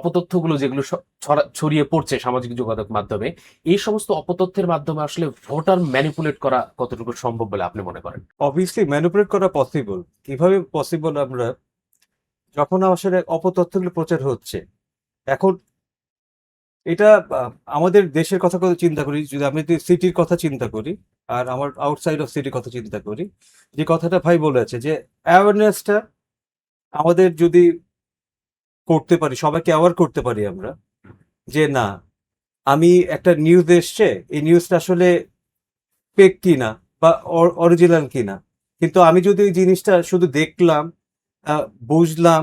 অপতথ্যগুলো যেগুলো ছড়িয়ে পড়ছে সামাজিক যোগাযোগ মাধ্যমে, এই সমস্ত অপতথ্যের মাধ্যমে আসলে ভোটার ম্যানিপুলেট করা কতটুকু সম্ভব বলে আপনি মনে করেন? অবভিয়াসলি ম্যানিপুলেট করা পসিবল। কিভাবে পসিবল? আমরা যখন আসলে অপতথ্যগুলো প্রচার হচ্ছে এখন, এটা আমাদের দেশের কথা চিন্তা করি, যদি আমি যদি সিটির কথা চিন্তা করি আর আমার আউটসাইড অফ সিটির কথা চিন্তা করি, যে কথাটা ভাই বলেছে যে অ্যাওয়ারনেসটা আমাদের যদি করতে পারি, সবাইকে অ্যাওয়ার করতে পারি আমরা, যে না, আমি একটা নিউজ এসছে, এই নিউজটা আসলে ফেক কিনা বা অরিজিনাল কিনা, কিন্তু আমি যদি ওই জিনিসটা শুধু দেখলাম, বুঝলাম,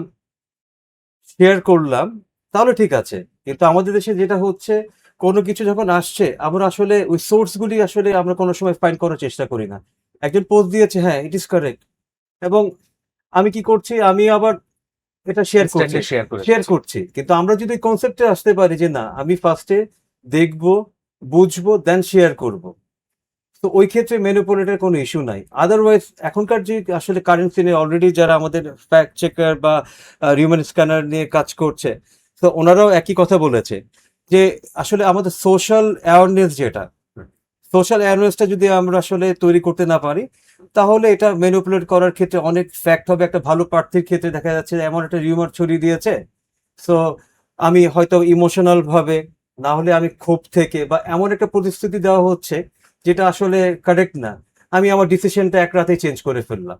শেয়ার করলাম, তাহলে ঠিক আছে। কিন্তু আমাদের দেশে যেটা হচ্ছে, কোনো কিছু যখন আসছে আমরা আসলে ওই সোর্সগুলি আসলে আমরা কোনো সময় ফাইন্ড করার চেষ্টা করি না। একজন পোস্ট দিয়েছে, হ্যাঁ ইট ইজ কারেক্ট, এবং আমি কি করছি, আমি আবার এটা শেয়ার করছি, ইনস্ট্যান্টলি শেয়ার করে শেয়ার দিচ্ছে। করছি। কিন্তু আমরা যদি কনসেপ্টে আসতে পারি যে না, আমি ফার্স্টে দেখবো, বুঝবো, দেন শেয়ার করব, তো ওই ক্ষেত্রে ম্যানিপুলেটের কোনো ইস্যু নাই। আদারওয়াইজ এখনকার যে আসলে কারেন্ট সিনে অলরেডি যারা আমাদের ফ্যাক্ট চেকার বা হিউম্যান স্ক্যানার নিয়ে কাজ করছে, তো ওনারাও একই কথা বলেছে যে আসলে আমাদের সোশ্যাল অ্যাওয়ারনেস, যেটা সোশ্যাল অ্যাওয়ারনেসটা যদি আমরা আসলে তৈরি করতে না পারি, তাহলে এটা ম্যানিপুলেট করার ক্ষেত্রে অনেক ফ্যাক্ট হবে। একটা ভালো প্রার্থীর ক্ষেত্রে দেখা যাচ্ছে যে এমন একটা রিউমার ছড়িয়ে দিয়েছে, সো আমি হয়তো ইমোশনাল ভাবে, না হলে আমি ক্ষোভ থেকে, বা এমন একটা পরিস্থিতি দেওয়া হচ্ছে যেটা আসলে কারেক্ট না, আমি আমার ডিসিশনটা এক রাতেই চেঞ্জ করে ফেললাম।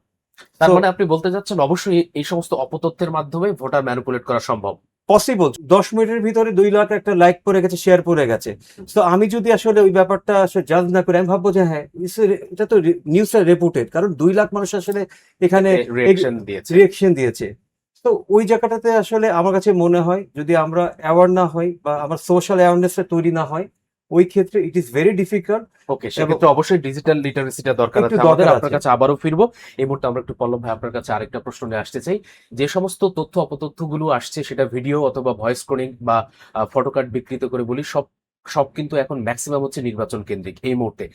তার সো মানে আপনি বলতে চাচ্ছেন অবশ্যই এই সমস্ত অপতথ্যের মাধ্যমে ভোটার ম্যানিপুলেট করা সম্ভব। পসিবল, 10 মিনিটের ভিতরে 2 লাখ একটা লাইক পড়ে গেছে, শেয়ার পড়ে গেছে। তো আমি যদি আসলে ওই ব্যাপারটা আসলে জাজ না করে, আমি ভাববো যে হ্যাঁ, এটা তো নিউজটা রেপুটেড, কারণ 2 লাখ মানুষ আসলে এখানে রিয়েকশন দিয়েছে। রিয়েকশন দিয়েছে। তো ওই জায়গাটাতে আসলে আমার কাছে মনে হয়, যদি আমরা অ্যাওয়ার না হই বা আমার সোশ্যাল অ্যাওয়ারনেসটা তৈরি না হয়, ওই ক্ষেত্রে ইট ইজ ভেরি ডিফিকাল্ট। ওকে, এবং সেক্ষেত্রে অবশ্যই ডিজিটাল লিটারেসিটা দরকার একটু আছে আমাদের। দরকার আপনার আছে। কাছে আবারও ফিরবো। এই মুহূর্তে আমরা একটু পল্লব ভাই আপনার কাছে আরেকটা প্রশ্ন নিয়ে আসতে চাই। যে সমস্ত তথ্য অপতথ্যগুলো আসছে সেটা ভিডিও অথবা ভয়েস ক্লোনিং বা ফটোকার্ড বিকৃত করে বলি, সব সব কিন্তু এখন ম্যাক্সিমাম হচ্ছে নির্বাচন কেন্দ্রিক এই মুহূর্তে।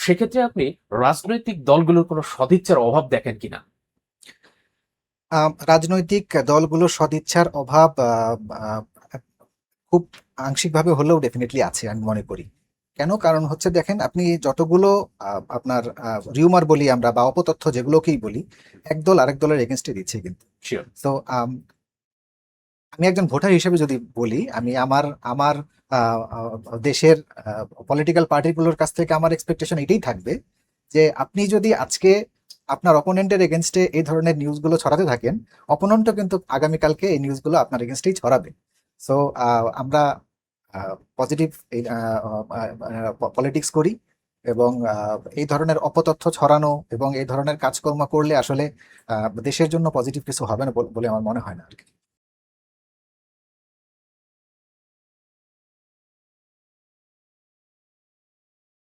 সেক্ষেত্রে আপনি রাজনৈতিক দলগুলোর কোনো সদিচ্ছার অভাব দেখেন কিনা? রাজনৈতিক দলগুলোর সদিচ্ছার অভাব আহ, খুব আংশিকভাবে হলেও ডেফিনেটলি আছে আমি মনে করি। কেন? কারণ হচ্ছে দেখেন, আপনি যতগুলো আপনার রিউমার বলি আমরা বা অপতথ্য যেগুলোকেই বলি, একদল আরেক দলের এগেনস্টে দিচ্ছে কিন্তু। শিওর। তো আমি একজন ভোটার হিসেবে যদি বলি, আমি আমার আমার দেশের পলিটিক্যাল পার্টিগুলোর কাছ থেকে আমার এক্সপেকটেশন এটাই থাকবে যে আপনি যদি আজকে আপনার অপোনেন্টের এগেনস্টে এই ধরনের নিউজগুলো ছড়াতে থাকেন, অপোনেন্টও কিন্তু আগামীকালকে এই নিউজগুলো আপনার এগেনস্টেই ছড়াবে। সো আমরা পজিটিভ পলিটিক্স করি, এবং এই ধরনের অপতথ্য ছড়ানো এবং এই ধরনের কাজকর্ম করলে আসলে দেশের জন্য পজিটিভ কিছু হবে না বলে আমার মনে হয় না আর কি।